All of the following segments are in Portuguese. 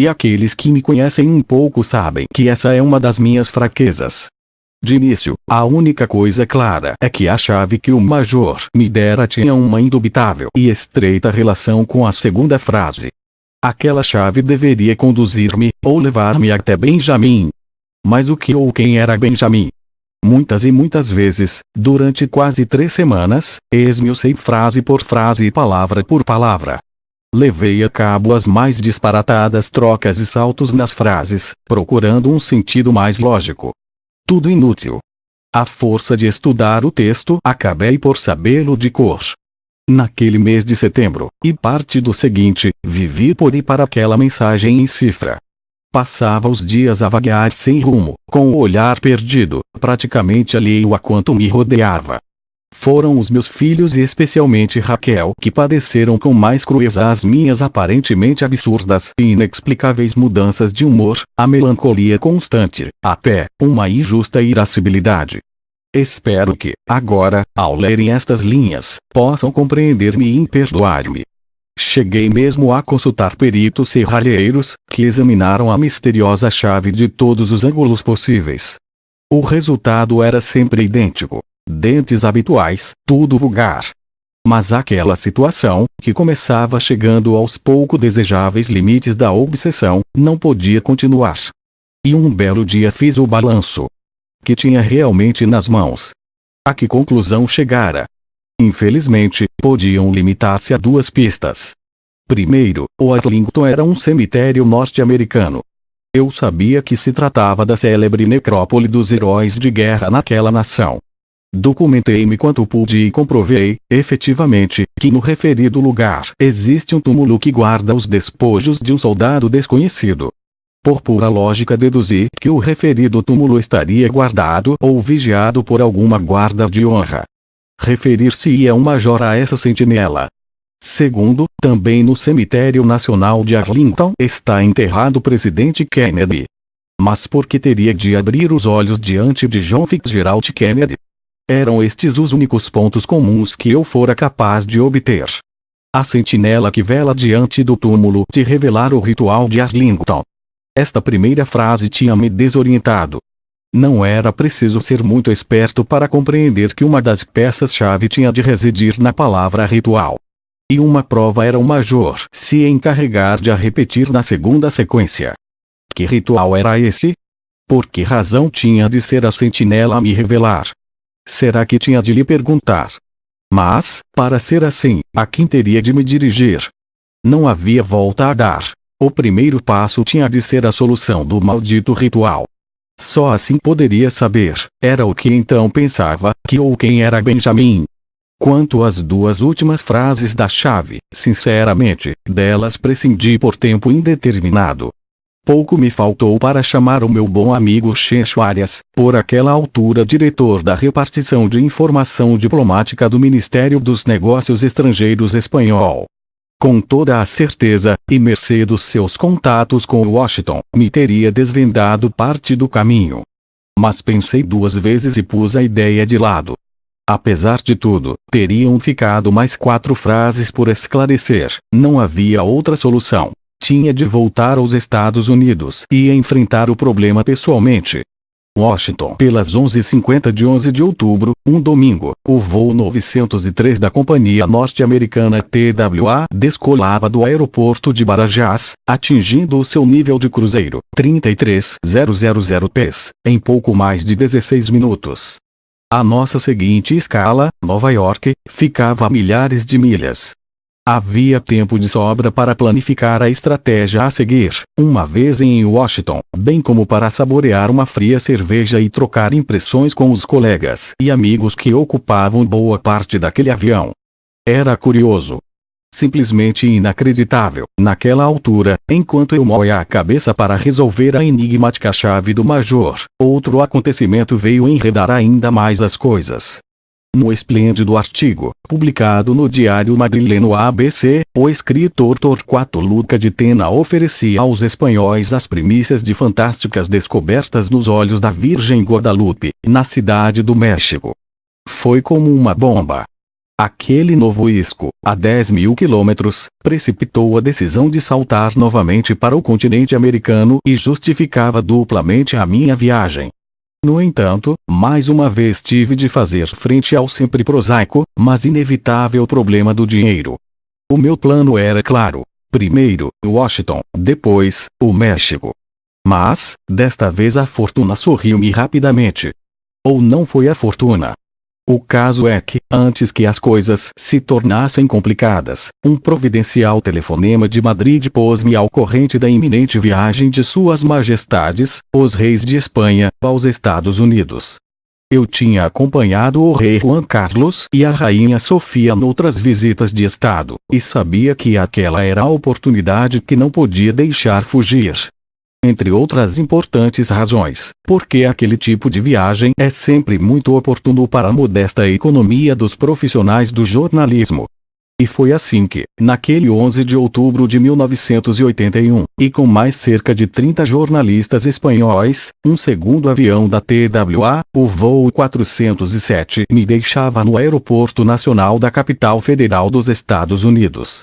E aqueles que me conhecem um pouco sabem que essa é uma das minhas fraquezas. De início, a única coisa clara é que a chave que o Major me dera tinha uma indubitável e estreita relação com a segunda frase. Aquela chave deveria conduzir-me, ou levar-me até Benjamin. Mas o que ou quem era Benjamin? Muitas e muitas vezes, durante quase 3 semanas, esmiucei frase por frase e palavra por palavra. Levei a cabo as mais disparatadas trocas e saltos nas frases, procurando um sentido mais lógico. Tudo inútil. À força de estudar o texto, acabei por sabê-lo de cor. Naquele mês de setembro, e parte do seguinte, vivi por e para aquela mensagem em cifra. Passava os dias a vaguear sem rumo, com o olhar perdido, praticamente alheio a quanto me rodeava. Foram os meus filhos e especialmente Raquel que padeceram com mais crueza as minhas aparentemente absurdas e inexplicáveis mudanças de humor, a melancolia constante, até uma injusta irascibilidade. Espero que, agora, ao lerem estas linhas, possam compreender-me e perdoar-me. Cheguei mesmo a consultar peritos serralheiros, que examinaram a misteriosa chave de todos os ângulos possíveis. O resultado era sempre idêntico. Dentes habituais, tudo vulgar. Mas aquela situação, que começava chegando aos pouco desejáveis limites da obsessão, não podia continuar. E um belo dia fiz o balanço. Que tinha realmente nas mãos. A que conclusão chegara? Infelizmente, podiam limitar-se a 2 pistas. Primeiro, o Arlington era um cemitério norte-americano. Eu sabia que se tratava da célebre necrópole dos heróis de guerra naquela nação. Documentei-me quanto pude e comprovei, efetivamente, que no referido lugar existe um túmulo que guarda os despojos de um soldado desconhecido. Por pura lógica deduzi que o referido túmulo estaria guardado ou vigiado por alguma guarda de honra. Referir-se-ia um major a essa sentinela. Segundo, também no cemitério nacional de Arlington está enterrado o presidente Kennedy. Mas por que teria de abrir os olhos diante de John Fitzgerald Kennedy? Eram estes os únicos pontos comuns que eu fora capaz de obter. A sentinela que vela diante do túmulo te revelar o ritual de Arlington. Esta primeira frase tinha-me desorientado. Não era preciso ser muito esperto para compreender que uma das peças-chave tinha de residir na palavra ritual. E uma prova era o major se encarregar de a repetir na segunda sequência. Que ritual era esse? Por que razão tinha de ser a sentinela a me revelar? Será que tinha de lhe perguntar? Mas, para ser assim, a quem teria de me dirigir? Não havia volta a dar. O primeiro passo tinha de ser a solução do maldito ritual. Só assim poderia saber, era o que então pensava, que ou quem era Benjamin. Quanto às 2 últimas frases da chave, sinceramente, delas prescindi por tempo indeterminado. Pouco me faltou para chamar o meu bom amigo Chencho Arias, por aquela altura diretor da repartição de informação diplomática do Ministério dos Negócios Estrangeiros espanhol. Com toda a certeza, e mercê dos seus contatos com Washington, me teria desvendado parte do caminho. Mas pensei 2 vezes e pus a ideia de lado. Apesar de tudo, teriam ficado mais 4 frases por esclarecer, não havia outra solução. Tinha de voltar aos Estados Unidos e enfrentar o problema pessoalmente. Washington. Pelas 11h50 de 11 de outubro, um domingo, o voo 903 da companhia norte-americana TWA descolava do aeroporto de Barajas, atingindo o seu nível de cruzeiro, 33.000 pés, em pouco mais de 16 minutos. A nossa seguinte escala, Nova York, ficava a milhares de milhas. Havia tempo de sobra para planificar a estratégia a seguir, uma vez em Washington, bem como para saborear uma fria cerveja e trocar impressões com os colegas e amigos que ocupavam boa parte daquele avião. Era curioso. Simplesmente inacreditável, naquela altura, enquanto eu moía a cabeça para resolver a enigmática chave do Major, outro acontecimento veio enredar ainda mais as coisas. No esplêndido artigo, publicado no diário madrileno ABC, o escritor Torquato Luca de Tena oferecia aos espanhóis as primícias de fantásticas descobertas nos olhos da Virgem Guadalupe, na cidade do México. Foi como uma bomba. Aquele novo isco, a 10.000 quilômetros, precipitou a decisão de saltar novamente para o continente americano e justificava duplamente a minha viagem. No entanto, mais uma vez tive de fazer frente ao sempre prosaico, mas inevitável problema do dinheiro. O meu plano era claro. Primeiro, Washington, depois, o México. Mas, desta vez a fortuna sorriu-me rapidamente. Ou não foi a fortuna. O caso é que, antes que as coisas se tornassem complicadas, um providencial telefonema de Madrid pôs-me ao corrente da iminente viagem de Suas Majestades, os reis de Espanha, aos Estados Unidos. Eu tinha acompanhado o rei Juan Carlos e a rainha Sofia noutras visitas de estado, e sabia que aquela era a oportunidade que não podia deixar fugir. Entre outras importantes razões, porque aquele tipo de viagem é sempre muito oportuno para a modesta economia dos profissionais do jornalismo. E foi assim que, naquele 11 de outubro de 1981, e com mais cerca de 30 jornalistas espanhóis, um segundo avião da TWA, o voo 407, me deixava no Aeroporto Nacional da capital federal dos Estados Unidos.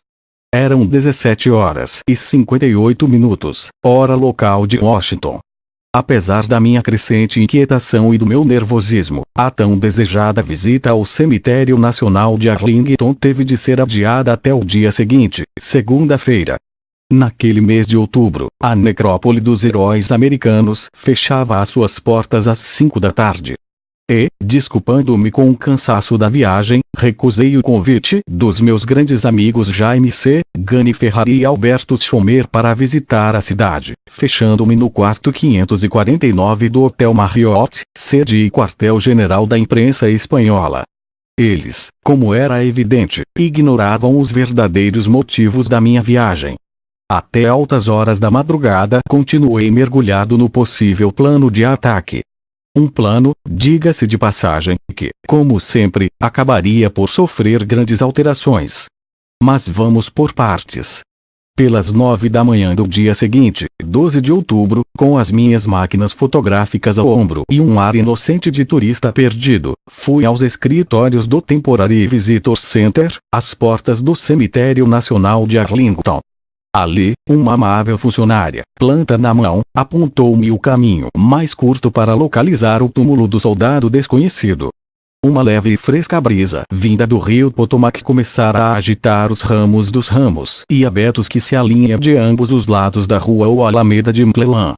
Eram 17h58, hora local de Washington. Apesar da minha crescente inquietação e do meu nervosismo, a tão desejada visita ao Cemitério Nacional de Arlington teve de ser adiada até o dia seguinte, segunda-feira. Naquele mês de outubro, a necrópole dos heróis americanos fechava as suas portas às 5 da tarde. E, desculpando-me com o cansaço da viagem, recusei o convite dos meus grandes amigos Jaime C. Gani Ferrari e Alberto Schomer para visitar a cidade, fechando-me no quarto 549 do Hotel Marriott, sede e quartel-general da imprensa espanhola. Eles, como era evidente, ignoravam os verdadeiros motivos da minha viagem. Até altas horas da madrugada continuei mergulhado no possível plano de ataque. Um plano, diga-se de passagem, que, como sempre, acabaria por sofrer grandes alterações. Mas vamos por partes. Pelas 9 da manhã do dia seguinte, 12 de outubro, com as minhas máquinas fotográficas ao ombro e um ar inocente de turista perdido, fui aos escritórios do Temporary Visitor Center, às portas do Cemitério Nacional de Arlington. Ali, uma amável funcionária, planta na mão, apontou-me o caminho mais curto para localizar o túmulo do soldado desconhecido. Uma leve e fresca brisa vinda do rio Potomac começara a agitar os ramos dos ramos e abetos que se alinham de ambos os lados da rua ou Alameda de McClellan.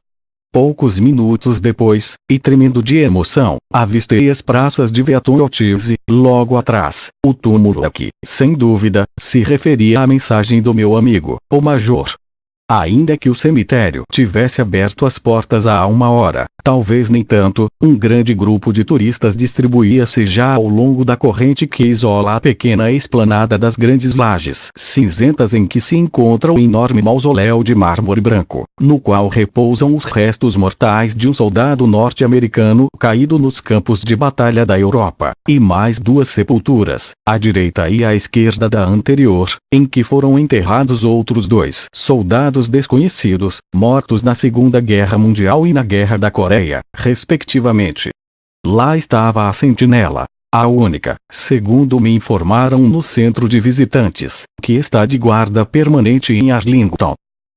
Poucos minutos depois, e tremendo de emoção, avistei as praças de Wheaton Ortiz e, logo atrás, o túmulo a que, sem dúvida, se referia à mensagem do meu amigo, o Major. Ainda que o cemitério tivesse aberto as portas há uma hora, talvez nem tanto, um grande grupo de turistas distribuía-se já ao longo da corrente que isola a pequena esplanada das grandes lajes cinzentas em que se encontra o enorme mausoléu de mármore branco, no qual repousam os restos mortais de um soldado norte-americano caído nos campos de batalha da Europa, e mais duas sepulturas, à direita e à esquerda da anterior, em que foram enterrados outros dois soldados desconhecidos, mortos na Segunda Guerra Mundial e na Guerra da Coreia, respectivamente. Lá estava a sentinela, a única, segundo me informaram no centro de visitantes, que está de guarda permanente em Arlington.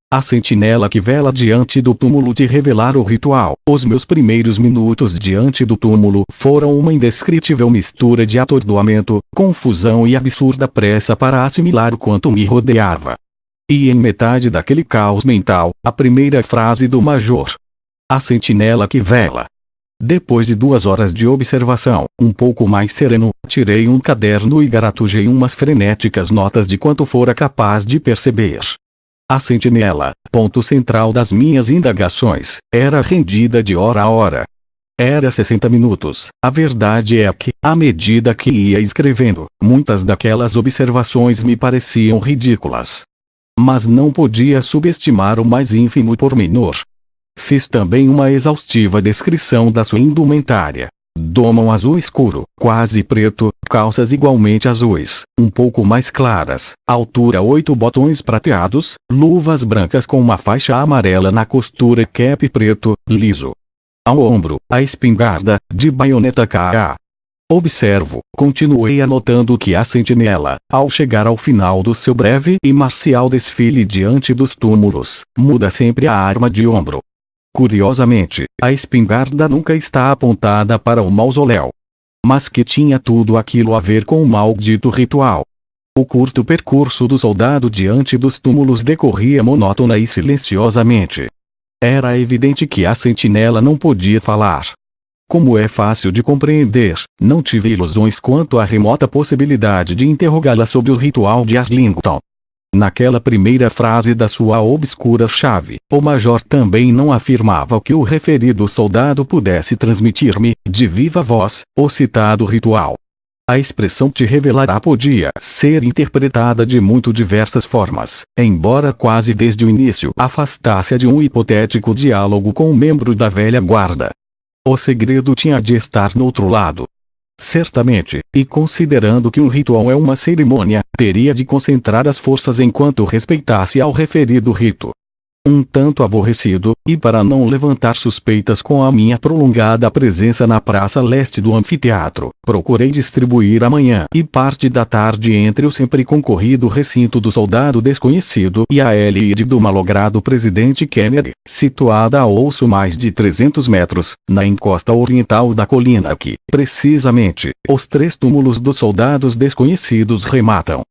A sentinela que vela diante do túmulo de revelar o ritual. Os meus primeiros minutos diante do túmulo foram uma indescritível mistura de atordoamento, confusão e absurda pressa para assimilar o quanto me rodeava. E em metade daquele caos mental, a primeira frase do Major. A sentinela que vela. Depois de 2 horas de observação, um pouco mais sereno, tirei um caderno e garatujei umas frenéticas notas de quanto fora capaz de perceber. A sentinela, ponto central das minhas indagações, era rendida de hora a hora. Era 60 minutos. A verdade é que, à medida que ia escrevendo, muitas daquelas observações me pareciam ridículas. Mas não podia subestimar o mais ínfimo pormenor. Fiz também uma exaustiva descrição da sua indumentária. Domão azul escuro, quase preto, calças igualmente azuis, um pouco mais claras, altura 8 botões prateados, luvas brancas com uma faixa amarela na costura, cap preto, liso. Ao ombro, a espingarda, de baioneta KA. Observo, continuei anotando que a sentinela, ao chegar ao final do seu breve e marcial desfile diante dos túmulos, muda sempre a arma de ombro. Curiosamente, a espingarda nunca está apontada para o mausoléu. Mas que tinha tudo aquilo a ver com o maldito ritual. O curto percurso do soldado diante dos túmulos decorria monótona e silenciosamente. Era evidente que a sentinela não podia falar. Como é fácil de compreender, não tive ilusões quanto à remota possibilidade de interrogá-la sobre o ritual de Arlington. Naquela primeira frase da sua obscura chave, o major também não afirmava que o referido soldado pudesse transmitir-me, de viva voz, o citado ritual. A expressão te revelará podia ser interpretada de muito diversas formas, embora quase desde o início afastasse-a de um hipotético diálogo com um membro da velha guarda. O segredo tinha de estar no outro lado. Certamente, e considerando que um ritual é uma cerimônia, teria de concentrar as forças enquanto respeitasse ao referido rito. Um tanto aborrecido, e para não levantar suspeitas com a minha prolongada presença na praça leste do anfiteatro, procurei distribuir a manhã e parte da tarde entre o sempre concorrido recinto do soldado desconhecido e a elide do malogrado presidente Kennedy, situada a ouço mais de 300 metros, na encosta oriental da colina que, precisamente, os 3 túmulos dos soldados desconhecidos rematam.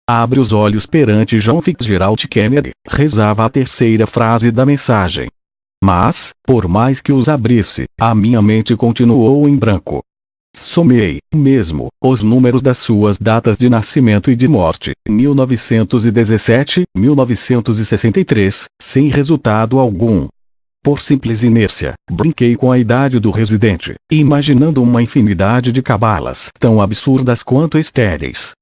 Abre os olhos perante John Fitzgerald Kennedy, rezava a terceira frase da mensagem. Mas, por mais que os abrisse, a minha mente continuou em branco. Somei, mesmo, os números das suas datas de nascimento e de morte, 1917, 1963, sem resultado algum. Por simples inércia, brinquei com a idade do residente, imaginando uma infinidade de cabalas tão absurdas quanto estéreis.